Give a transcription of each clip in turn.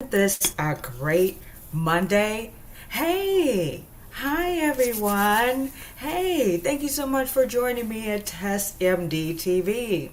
This a great Monday? Hey, hi everyone. Hey, thank you so much for joining me at Test MD TV.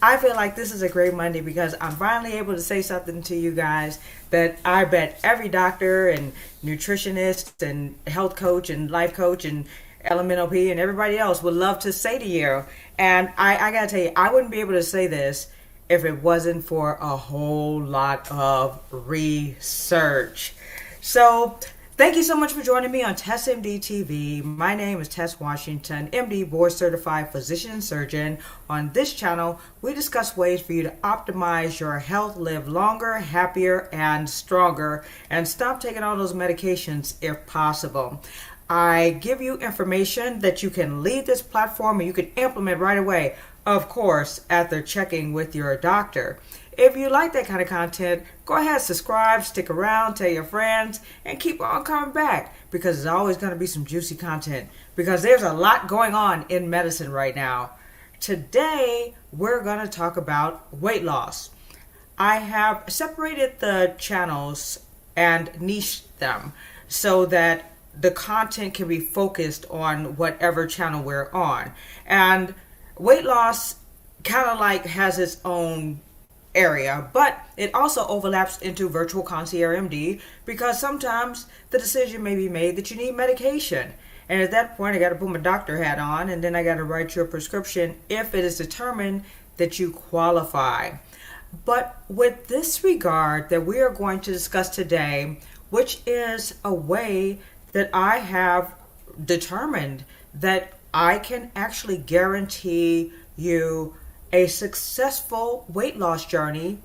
I feel like this is a great Monday because I'm finally able to say something to you guys that I bet every doctor and nutritionist and health coach and life coach and LMNOP and everybody else would love to say to you. And I gotta tell you, I wouldn't be able to say this if it wasn't for a whole lot of research. So, thank you so much for joining me on Test MD TV. My name is Tess Washington, MD, board certified physician and surgeon. On this channel, we discuss ways for you to optimize your health, live longer, happier, and stronger, and stop taking all those medications if possible. I give you information that you can leave this platform and you can implement right away, of course, after checking with your doctor. If you like that kind of content, go ahead, subscribe, stick around, tell your friends, and keep on coming back because there's always going to be some juicy content because there's a lot going on in medicine right now. Today, we're going to talk about weight loss. I have separated the channels and niched them so that the content can be focused on whatever channel we're on. And weight loss kind of like has its own area, but it also overlaps into virtual concierge MD because sometimes the decision may be made that you need medication. And at that point, I got to put my doctor hat on and then I got to write you a prescription if it is determined that you qualify. But with this regard that we are going to discuss today, which is a way that I have determined that I can actually guarantee you a successful weight loss journey.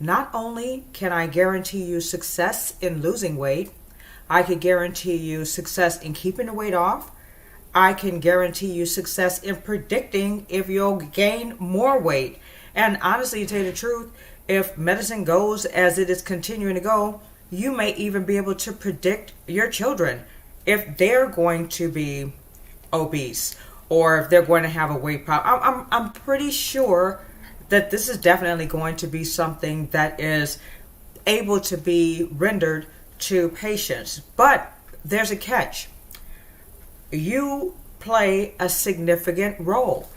Not only can I guarantee you success in losing weight, I can guarantee you success in keeping the weight off. I can guarantee you success in predicting if you'll gain more weight. And honestly, to tell you the truth, if medicine goes as it is continuing to go, you may even be able to predict your children if they're going to be obese or if they're going to have a weight problem. I'm pretty sure that this is definitely going to be something that is able to be rendered to patients. But there's a catch. You play a significant role.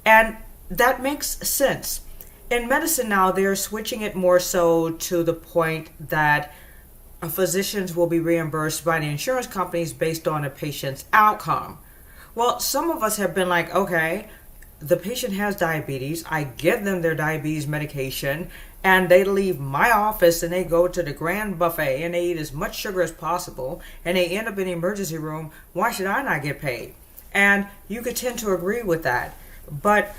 And that makes sense. In medicine now, they're switching it more so to the point that physicians will be reimbursed by the insurance companies based on a patient's outcome. Well, some of us have been like, okay, the patient has diabetes. I give them their diabetes medication and they leave my office and they go to the grand buffet and they eat as much sugar as possible and they end up in the emergency room. Why should I not get paid? And you could tend to agree with that. But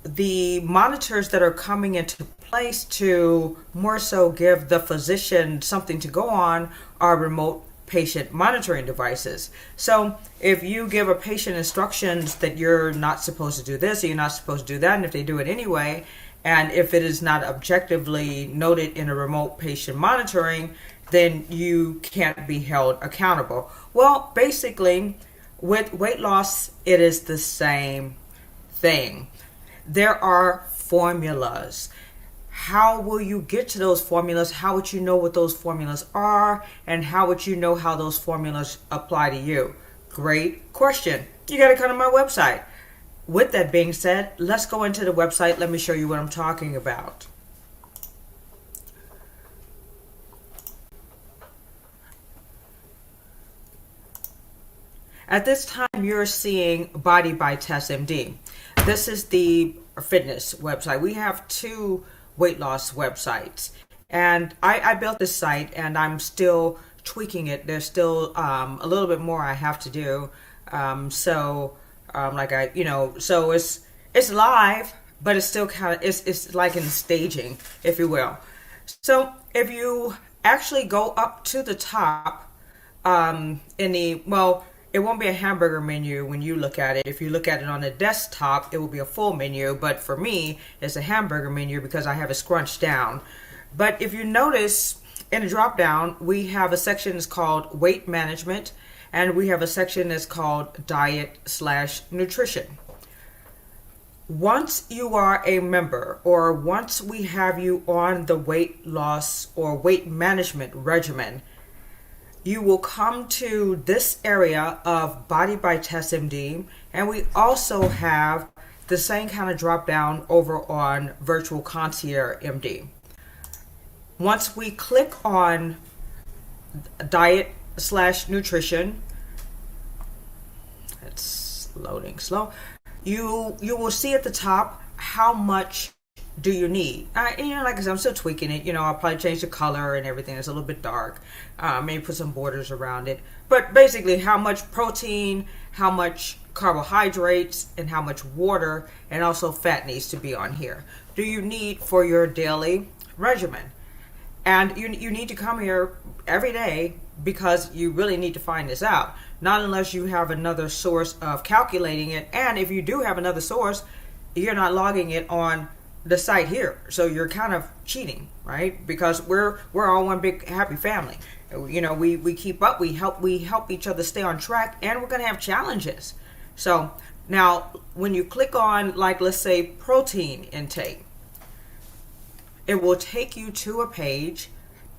the monitors that are coming into place to more so give the physician something to go on are remote patient monitoring devices. So if you give a patient instructions that you're not supposed to do this or you're not supposed to do that, and if they do it anyway, and if it is not objectively noted in a remote patient monitoring, then you can't be held accountable. Well, basically, with weight loss, it is the same thing. There are formulas. How will you get to those formulas? How would you know what those formulas are? And how would you know how those formulas apply to you? Great question. You got to come to my website. With that being said, let's go into the website. Let me show you what I'm talking about. At this time, you're seeing Body by Tess MD. This is the fitness website. We have two weight loss websites. And I built this site and I'm still tweaking it. There's still a little bit more I have to do. So it's live, but it's still kind of, it's like in staging, if you will. So if you actually go up to the top it won't be a hamburger menu when you look at it. If you look at it on the desktop, it will be a full menu. But for me, it's a hamburger menu because I have it scrunched down. But if you notice in the drop down, we have a section that's called weight management. And we have a section that's called diet/nutrition. Once you are a member, or once we have you on the weight loss or weight management regimen, you will come to this area of Body by Tess MD, and we also have the same kind of drop down over on Virtual Concierge MD. Once we click on diet/nutrition, it's loading slow, you will see at the top how much do you need. Like I said, I'm still tweaking it. I'll probably change the color and everything. It's a little bit dark. Maybe put some borders around it. But basically, how much protein, how much carbohydrates, and how much water, and also fat needs to be on here. Do you need for your daily regimen? And you need to come here every day because you really need to find this out. Not unless you have another source of calculating it. And if you do have another source, you're not logging it on the site here, so you're kind of cheating, right? Because we're all one big happy family. We keep up, we help each other stay on track, and we're gonna have challenges. So now when you click on, like, let's say protein intake, it will take you to a page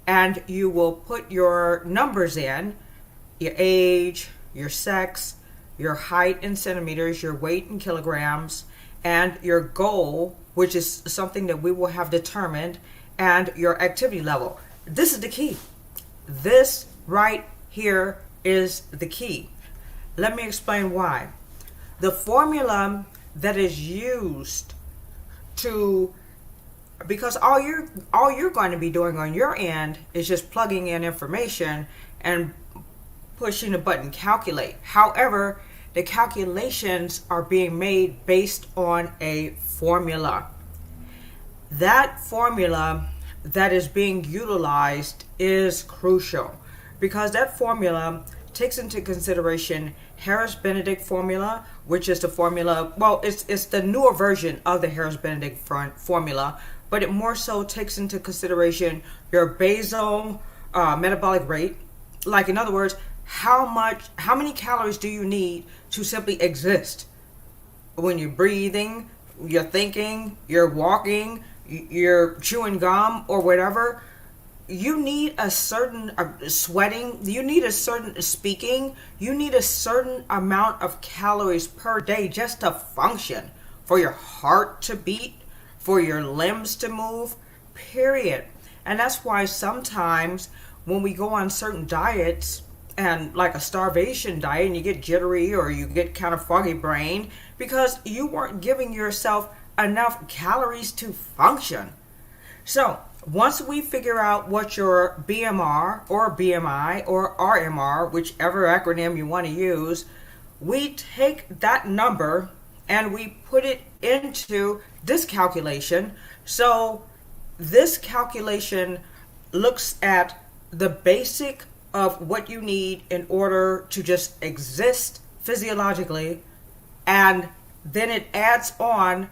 and you will put your numbers in, your age, your sex, your height in centimeters, your weight in kilograms, and your goal, which is something that we will have determined, and your activity level. This is the key. This right here is the key. Let me explain why. The formula that is used because all you're going to be doing on your end is just plugging in information and pushing the button calculate. However, the calculations are being made based on a formula. That formula that is being utilized is crucial because that formula takes into consideration Harris-Benedict formula, which is the formula, well, it's the newer version of the Harris-Benedict formula, but it more so takes into consideration your basal metabolic rate. Like, in other words, how many calories do you need to simply exist? When you're breathing, you're thinking, you're walking, you're chewing gum or whatever, you need a certain sweating, you need a certain speaking, you need a certain amount of calories per day just to function, for your heart to beat, for your limbs to move, period. And that's why sometimes when we go on certain diets, and like a starvation diet, and you get jittery or you get kind of foggy brain because you weren't giving yourself enough calories to function. So once we figure out what your BMR or BMI or RMR, whichever acronym you want to use, we take that number and we put it into this calculation. So this calculation looks at the basic of what you need in order to just exist physiologically, and then it adds on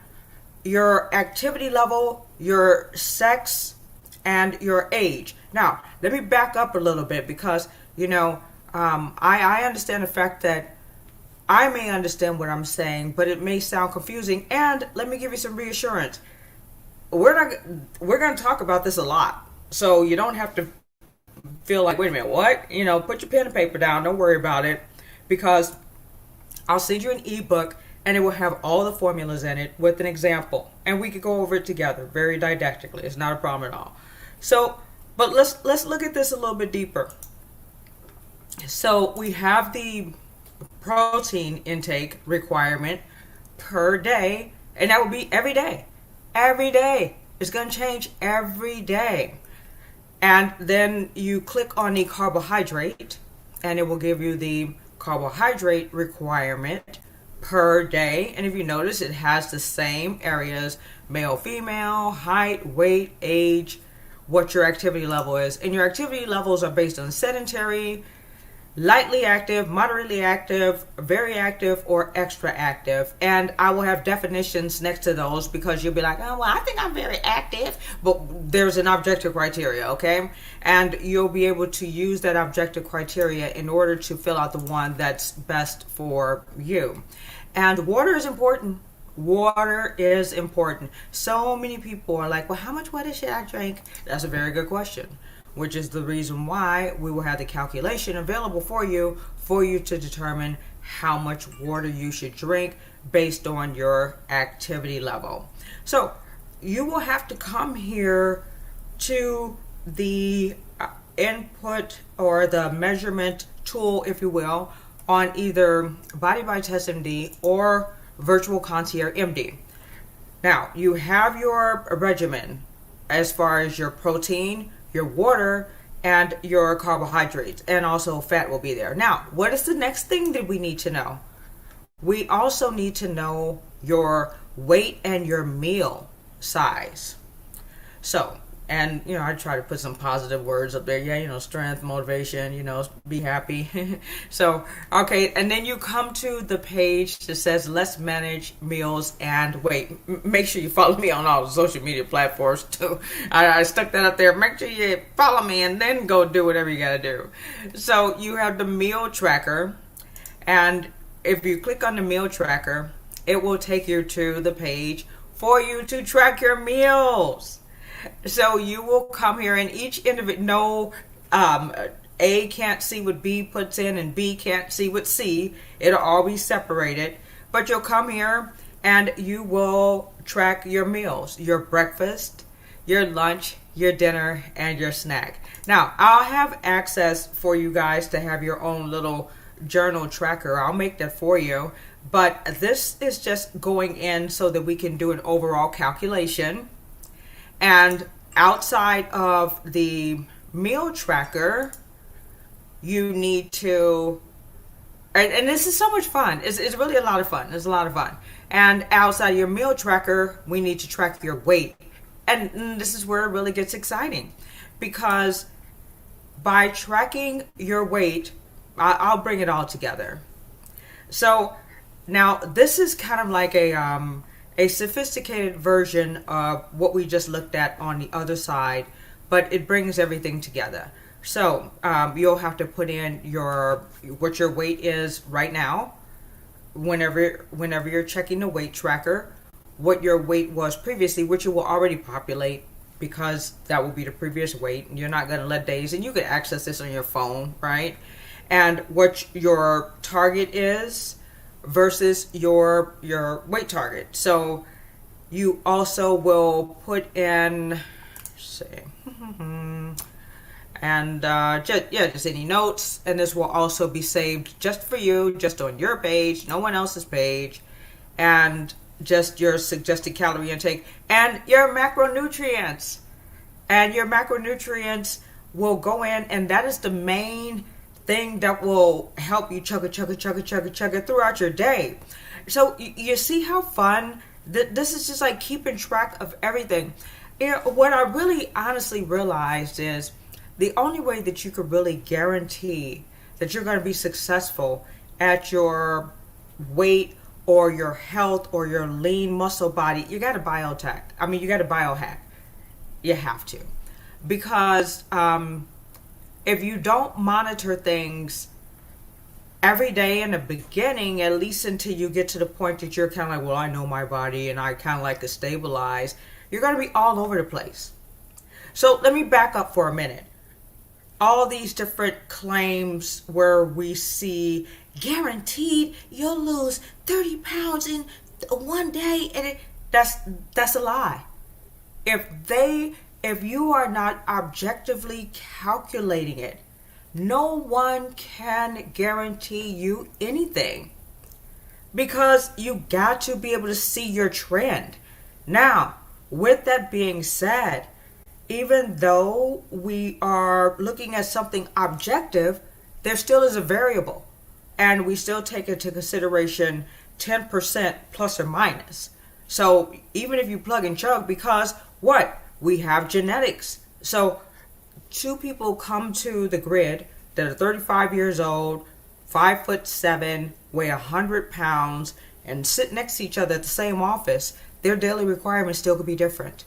your activity level, your sex, and your age. Now, let me back up a little bit because, I understand the fact that I may understand what I'm saying, but it may sound confusing, and let me give you some reassurance. We're going to talk about this a lot, so you don't have to feel like, wait a minute, what? Put your pen and paper down. Don't worry about it, because I'll send you an ebook and it will have all the formulas in it with an example, and we could go over it together very didactically. It's not a problem at all. So, but let's look at this a little bit deeper. So we have the protein intake requirement per day, and that would be every day. Every day. It's going to change every day. And then you click on the carbohydrate, and it will give you the carbohydrate requirement per day. And if you notice, it has the same areas: male, female, height, weight, age, what your activity level is. And your activity levels are based on sedentary, lightly active, moderately active, very active, or extra active. And I will have definitions next to those, because you'll be like, oh, well, I think I'm very active. But there's an objective criteria, okay? And you'll be able to use that objective criteria in order to fill out the one that's best for you. And water is important. Water is important. So many people are like, well, how much water should I drink? That's a very good question, which is the reason why we will have the calculation available for you to determine how much water you should drink based on your activity level. So you will have to come here to the input or the measurement tool, if you will, on either Body by Test MD or Virtual Concierge MD. Now, you have your regimen as far as your protein, your water, and your carbohydrates, and also fat will be there. Now, what is the next thing that we need to know? We also need to know your weight and your meal size. So, and I try to put some positive words up there. Strength, motivation, be happy. So, okay, and then you come to the page that says let's manage meals and weight. Make sure you follow me on all the social media platforms too. I stuck that up there. Make sure you follow me and then go do whatever you gotta do. So you have the meal tracker, and if you click on the meal tracker, it will take you to the page for you to track your meals. So you will come here, and each individual, A can't see what B puts in and B can't see what C. It'll all be separated. But you'll come here and you will track your meals, your breakfast, your lunch, your dinner, and your snack. Now, I'll have access for you guys to have your own little journal tracker. I'll make that for you. But this is just going in so that we can do an overall calculation. And outside of the meal tracker, you need to, and this is so much fun. It's really a lot of fun. It's a lot of fun. And outside your meal tracker, we need to track your weight. And this is where it really gets exciting, because by tracking your weight, I'll bring it all together. So now this is kind of like a sophisticated version of what we just looked at on the other side, but it brings everything together. So you'll have to put in what your weight is right now, whenever you're checking the weight tracker, what your weight was previously, which it will already populate because that will be the previous weight. You're not going to let days, and you can access this on your phone, right? And what your target is versus your weight target. So you also will put in, and just any notes, and this will also be saved just for you, just on your page, no one else's page, and just your suggested calorie intake and your macronutrients. And your macronutrients will go in, and that is the main thing that will help you chug it throughout your day. So you see how fun this is, just like keeping track of everything. What I really honestly realized is the only way that you could really guarantee that you're going to be successful at your weight or your health or your lean muscle body, you got to you got to biohack. You have to, because if you don't monitor things every day in the beginning, at least until you get to the point that you're kind of like, well, I know my body and I kind of like to stabilize, you're going to be all over the place. So let me back up for a minute. All these different claims where we see guaranteed you'll lose 30 pounds in one day, and that's a lie. If you are not objectively calculating it, no one can guarantee you anything, because you got to be able to see your trend. Now, with that being said, even though we are looking at something objective, there still is a variable, and we still take into consideration 10% plus or minus. So even if you plug and chug, because what? We have genetics. So two people come to the grid that are 35 years old, 5'7", weigh 100 pounds, and sit next to each other at the same office. Their daily requirements still could be different.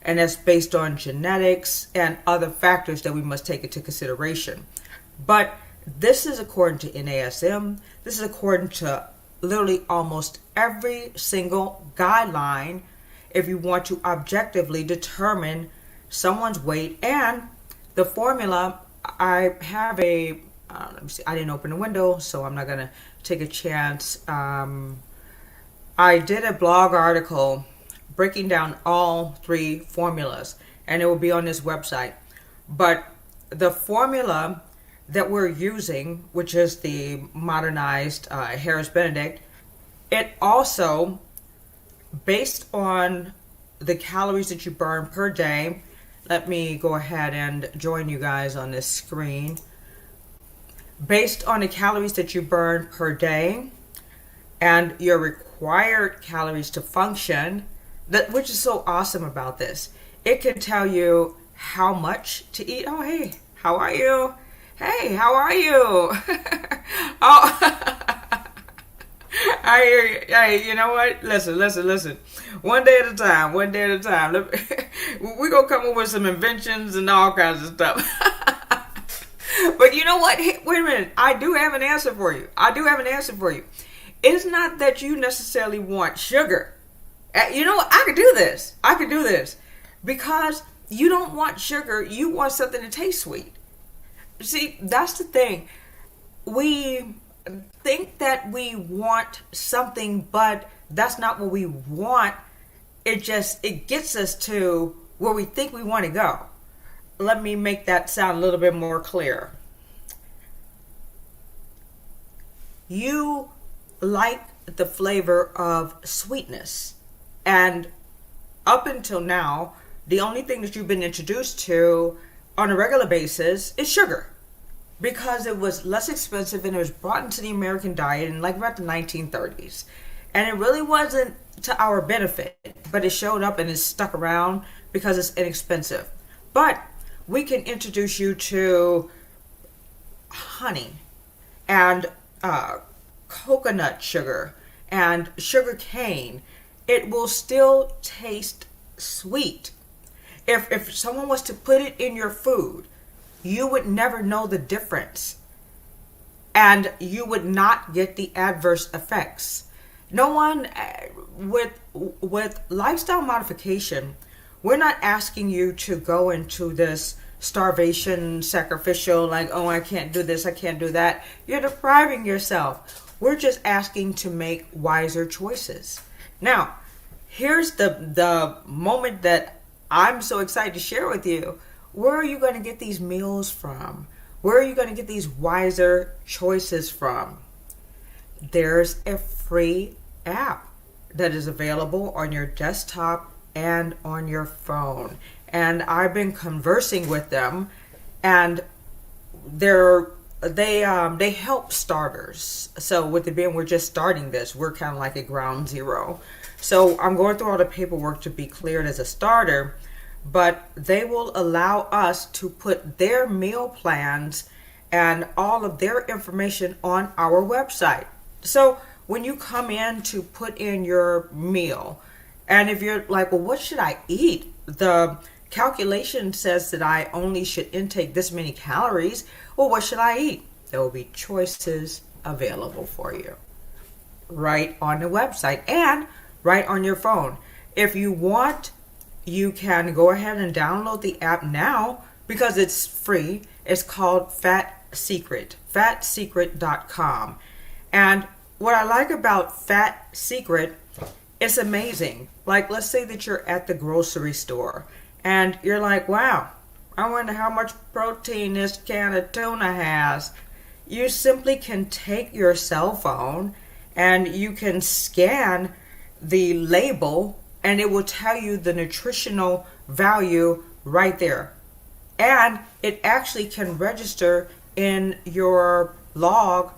And that's based on genetics and other factors that we must take into consideration. But this is according to NASM. This is according to literally almost every single guideline if you want to objectively determine someone's weight. And the formula, I have a, let me see, I didn't open the window, so I'm not going to take a chance. I did a blog article breaking down all three formulas, and it will be on this website. But the formula that we're using, which is the modernized Harris Benedict, it also, based on the calories that you burn per day, let me go ahead and join you guys on this screen. Based on the calories that you burn per day and your required calories to function, that which is so awesome about this, it can tell you how much to eat. Oh, hey, how are you? Hey, how are you? Oh, I hear you. Hey, you know what? Listen. One day at a time. We're going to come up with some inventions and all kinds of stuff. But you know what? Hey, wait a minute. I do have an answer for you. It's not that you necessarily want sugar. You know what? I could do this. Because you don't want sugar. You want something to taste sweet. See, that's the thing. We think that we want something, but that's not what we want. It gets us to where we think we want to go. Let me make that sound a little bit more clear. You like the flavor of sweetness. And up until now, the only thing that you've been introduced to on a regular basis is sugar, because it was less expensive and it was brought into the American diet in like about the 1930s. And it really wasn't to our benefit, but it showed up and it stuck around because it's inexpensive. But we can introduce you to honey and coconut sugar and sugar cane. It will still taste sweet. If someone was to put it in your food, you would never know the difference, and you would not get the adverse effects. No one with lifestyle modification, we're not asking you to go into this starvation sacrificial, like, oh, I can't do this, I can't do that. You're depriving yourself. We're just asking to make wiser choices. Now, here's the moment that I'm so excited to share with you. Where are you going to get these meals from? Where are you going to get these wiser choices from? There's a free app that is available on your desktop and on your phone. And I've been conversing with them, and they help starters. So with it being we're just starting this, we're kind of like at ground zero. So I'm going through all the paperwork to be cleared as a starter, but they will allow us to put their meal plans and all of their information on our website. So when you come in to put in your meal, and if you're like, well, what should I eat? The calculation says that I only should intake this many calories. Well, what should I eat? There will be choices available for you right on the website and right on your phone. If you want, you can go ahead and download the app now because it's free. It's called Fat Secret, fatsecret.com. And what I like about Fat Secret, it's amazing. Like, let's say that you're at the grocery store and you're like, wow, I wonder how much protein this can of tuna has. You simply can take your cell phone and you can scan the label and it will tell you the nutritional value right there. And it actually can register in your log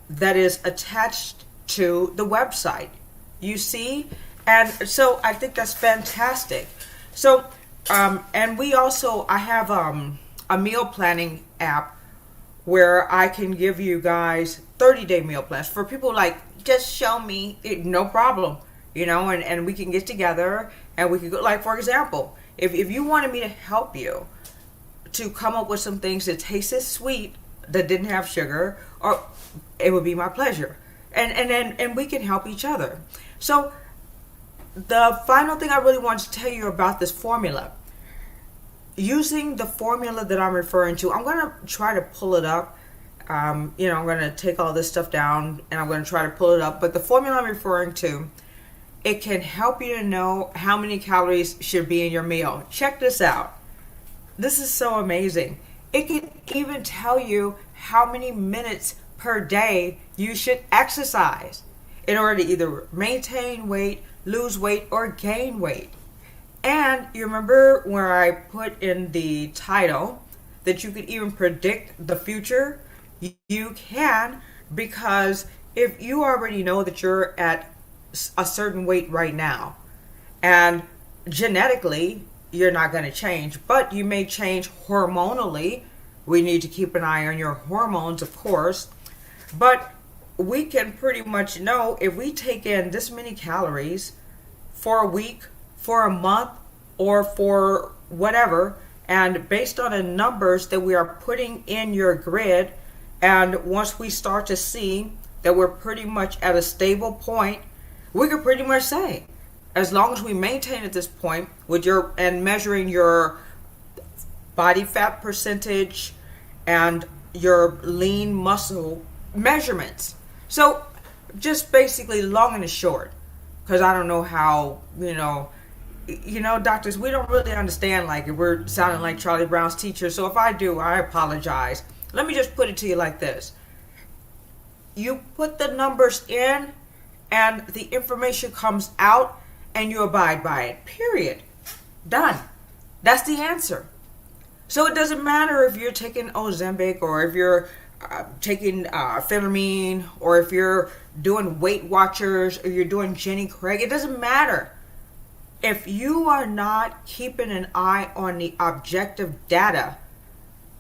that is attached to the website. You see? And so I think that's fantastic. So, and we also, I have a meal planning app where I can give you guys 30-day meal plans for people like, just show me, no problem. You know, and we can get together and we can go, like, for example, if you wanted me to help you to come up with some things that tasted sweet that didn't have sugar, or it would be my pleasure. And we can help each other. So the final thing I really want to tell you about this formula, using the formula that I'm referring to, I'm going to try to pull it up. I'm going to take all this stuff down and I'm going to try to pull it up. But the formula I'm referring to, it can help you to know how many calories should be in your meal. Check this out. This is so amazing. It can even tell you how many minutes per day you should exercise in order to either maintain weight, lose weight, or gain weight. And you remember where I put in the title that you could even predict the future? You can, because if you already know that you're at a certain weight right now, and genetically you're not going to change, but you may change hormonally. We need to keep an eye on your hormones, of course, but we can pretty much know if we take in this many calories for a week, for a month, or for whatever, and based on the numbers that we are putting in your grid, and once we start to see that we're pretty much at a stable point, we could pretty much say, as long as we maintain at this point with your and measuring your body fat percentage and your lean muscle measurements. So just basically long and the short, because I don't know how, doctors, we don't really understand, like, if we're sounding like Charlie Brown's teacher. So if I do, I apologize. Let me just put it to you like this. You put the numbers in and the information comes out and you abide by it. Period. Done. That's the answer. So it doesn't matter if you're taking Ozempic or if you're taking phentermine or if you're doing Weight Watchers or you're doing Jenny Craig. It doesn't matter. If you are not keeping an eye on the objective data,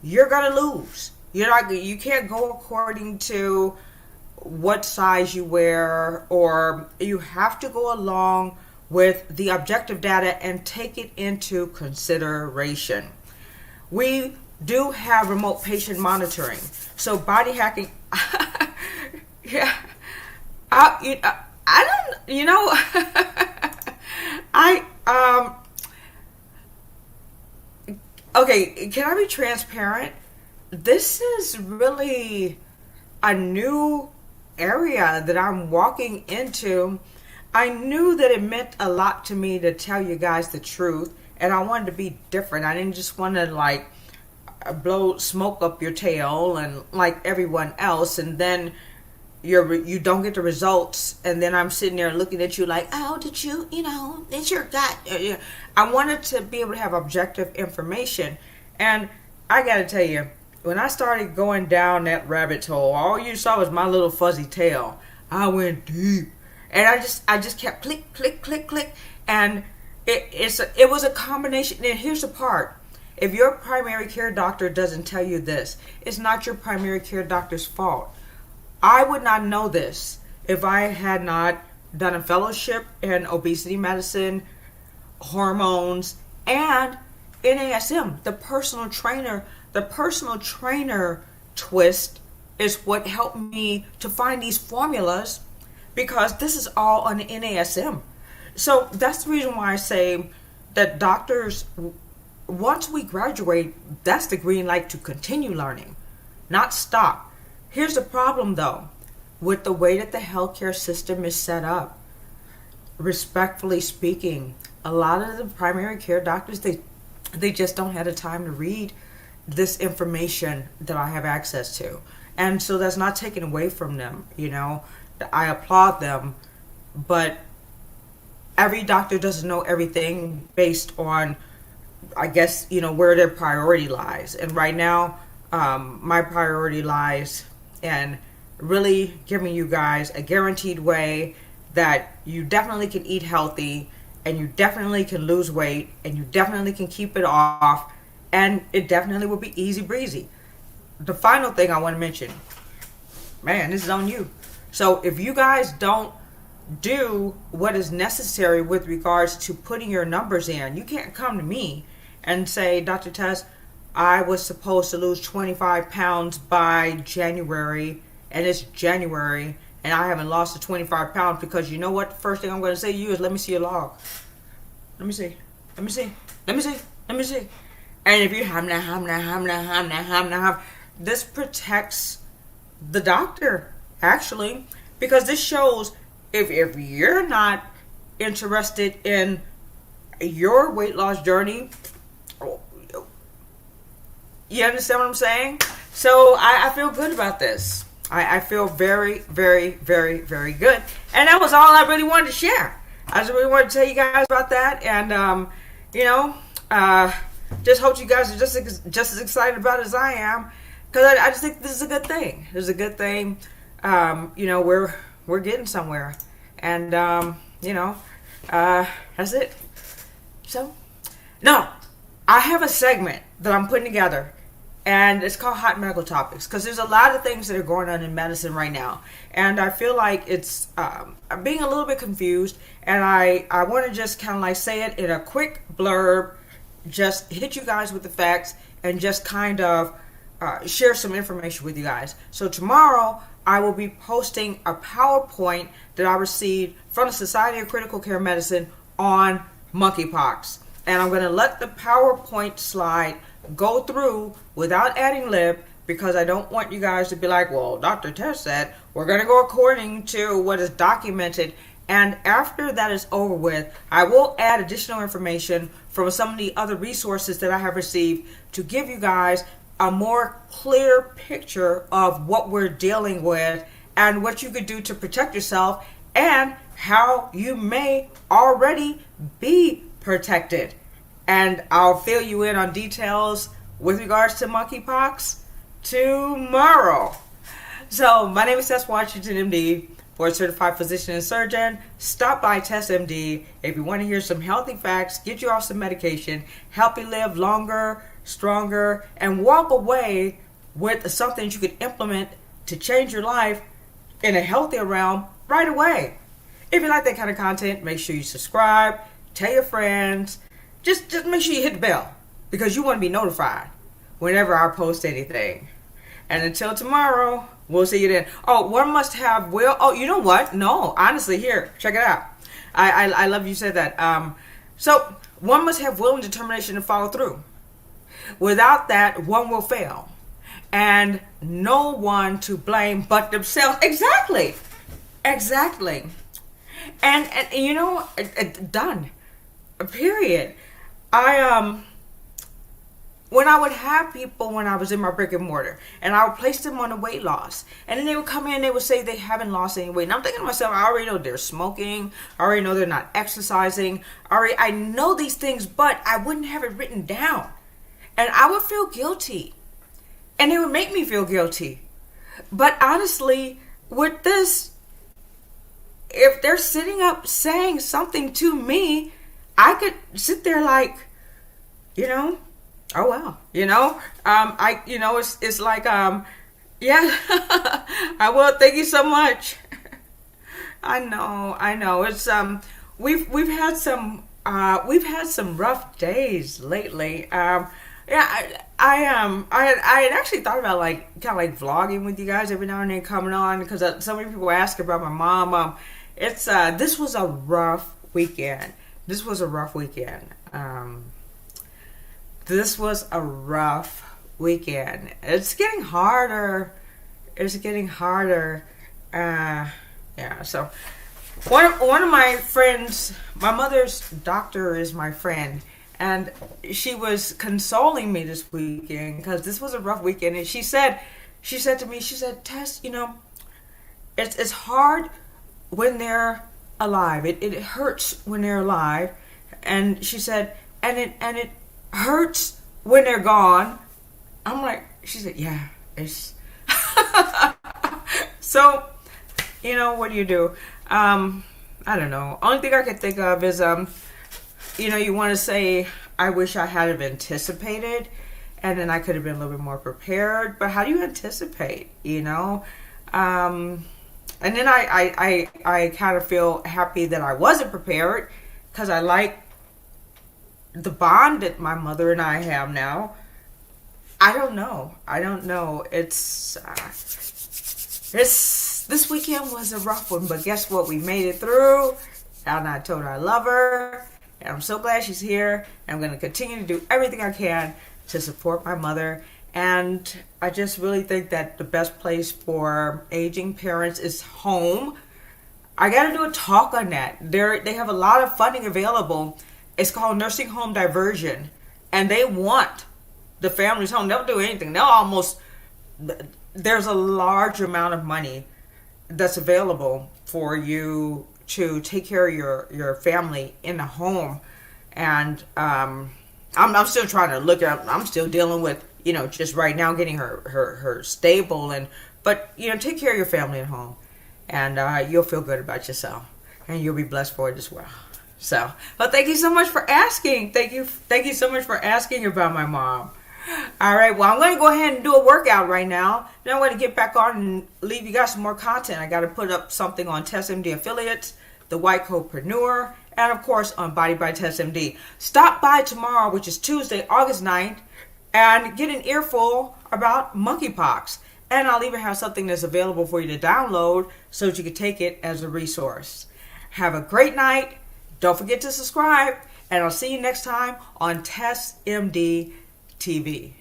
you're gonna lose. You can't go according to what size you wear, or you have to go along with the objective data and take it into consideration. We do have remote patient monitoring, so body hacking. Yeah, I don't. Okay, can I be transparent? This is really a new area that I'm walking into. I knew that it meant a lot to me to tell you guys the truth, and I wanted to be different. I didn't just want to blow smoke up your tail and like everyone else, and then you don't get the results, and then I'm sitting there looking at you like, oh, did you, it's your gut. I wanted to be able to have objective information, and I gotta tell you, when I started going down that rabbit hole, all you saw was my little fuzzy tail. I went deep, and I just kept click, click, click, click, and it was a combination. And here's the part: if your primary care doctor doesn't tell you this, it's not your primary care doctor's fault. I would not know this if I had not done a fellowship in obesity medicine, hormones, and NASM, the personal trainer. The personal trainer twist is what helped me to find these formulas, because this is all on the NASM. So that's the reason why I say that doctors, once we graduate, that's the green light to continue learning, not stop. Here's the problem though, with the way that the healthcare system is set up. Respectfully speaking, a lot of the primary care doctors, they just don't have the time to read this information that I have access to. And so that's not taken away from them, I applaud them, but every doctor doesn't know everything based on, I guess, where their priority lies. And right now, my priority lies in really giving you guys a guaranteed way that you definitely can eat healthy, and you definitely can lose weight, and you definitely can keep it off, and it definitely will be easy breezy. The final thing I want to mention, man, this is on you. So if you guys don't do what is necessary with regards to putting your numbers in, you can't come to me and say, Dr. Tess, I was supposed to lose 25 pounds by January, and it's January, and I haven't lost the 25 pounds, because you know what? The first thing I'm going to say to you is, let me see your log. Let me see. Let me see. Let me see. Let me see. And if you this protects the doctor, actually, because this shows if you're not interested in your weight loss journey, you understand what I'm saying? So I feel good about this. I feel very, very, very, very good. And that was all I really wanted to share. I just really wanted to tell you guys about that. And, just hope you guys are just as excited about it as I am. Because I just think this is a good thing. This is a good thing. We're getting somewhere. And, that's it. So, no, I have a segment that I'm putting together, and it's called Hot Medical Topics, because there's a lot of things that are going on in medicine right now, and I feel like it's I'm being a little bit confused, and I want to just kind of like say it in a quick blurb, just hit you guys with the facts, and just kind of share some information with you guys. So tomorrow I will be posting a PowerPoint that I received from the Society of Critical Care Medicine on monkeypox. And I'm going to let the PowerPoint slide go through without adding lib, because I don't want you guys to be like, well, Dr. Tess said we're going to go according to what is documented. And after that is over with, I will add additional information from some of the other resources that I have received to give you guys a more clear picture of what we're dealing with and what you could do to protect yourself, and how you may already be protected. And I'll fill you in on details with regards to monkeypox tomorrow. So my name is Tess Washington, MD, board certified physician and surgeon. Stop by Tess MD if you want to hear some healthy facts, get you off some medication, help you live longer, stronger, and walk away with something you could implement to change your life in a healthier realm right away. If you like that kind of content, make sure you subscribe, tell your friends, just make sure you hit the bell, because you want to be notified whenever I post anything. And until tomorrow, we'll see you then. Oh, one must have will. Oh, you know what? No, honestly, here, check it out. I love you said that. So one must have will and determination to follow through. Without that, one will fail. And no one to blame but themselves. Exactly. And you know, done. Period. When I would have people when I was in my brick and mortar, and I would place them on a weight loss, and then they would come in and they would say they haven't lost any weight. And I'm thinking to myself, I already know they're smoking. I already know they're not exercising. I know these things, but I wouldn't have it written down. And I would feel guilty. And it would make me feel guilty. But honestly, with this, if they're sitting up saying something to me, I could sit there like, oh wow, it's like, yeah, I will. Thank you so much. I know. It's we've had some rough days lately. Yeah, I had actually thought about kind of like vlogging with you guys every now and then, coming on, because so many people ask about my mom. This was a rough weekend. This was a rough weekend. It's getting harder. Yeah. So one of my friends, my mother's doctor is my friend. And she was consoling me this weekend, because this was a rough weekend. And she said to me, Tess, it's hard when they're alive. It hurts when they're alive. And she said, and it hurts when they're gone. I'm like, she said, yeah, it's so, what do you do? I don't know. Only thing I can think of is, you want to say, I wish I had have anticipated, and then I could have been a little bit more prepared. But how do you anticipate, And then I kind of feel happy that I wasn't prepared, because I like the bond that my mother and I have now. I don't know. It's This weekend was a rough one, but guess what? We made it through. And I told her I love her. And I'm so glad she's here. And I'm going to continue to do everything I can to support my mother. And I just really think that the best place for aging parents is home. I got to do a talk on that. They have a lot of funding available. It's called Nursing Home Diversion. And they want the families home. They'll do anything. There's a large amount of money that's available for you to take care of your family in the home. And I'm still trying to look at, I'm still dealing with, just right now getting her stable, but take care of your family at home, and you'll feel good about yourself, and you'll be blessed for it as well. So, well, thank you so much for asking. Thank you so much for asking about my mom. All right, well, I'm going to go ahead and do a workout right now. Then I'm going to get back on and leave you guys some more content. I got to put up something on TestMD Affiliates, The White Codepreneur, and of course on Body by TestMD. Stop by tomorrow, which is Tuesday, August 9th, and get an earful about monkeypox. And I'll even have something that's available for you to download so that you can take it as a resource. Have a great night. Don't forget to subscribe, and I'll see you next time on TestMD TV.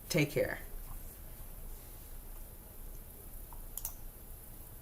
Take care.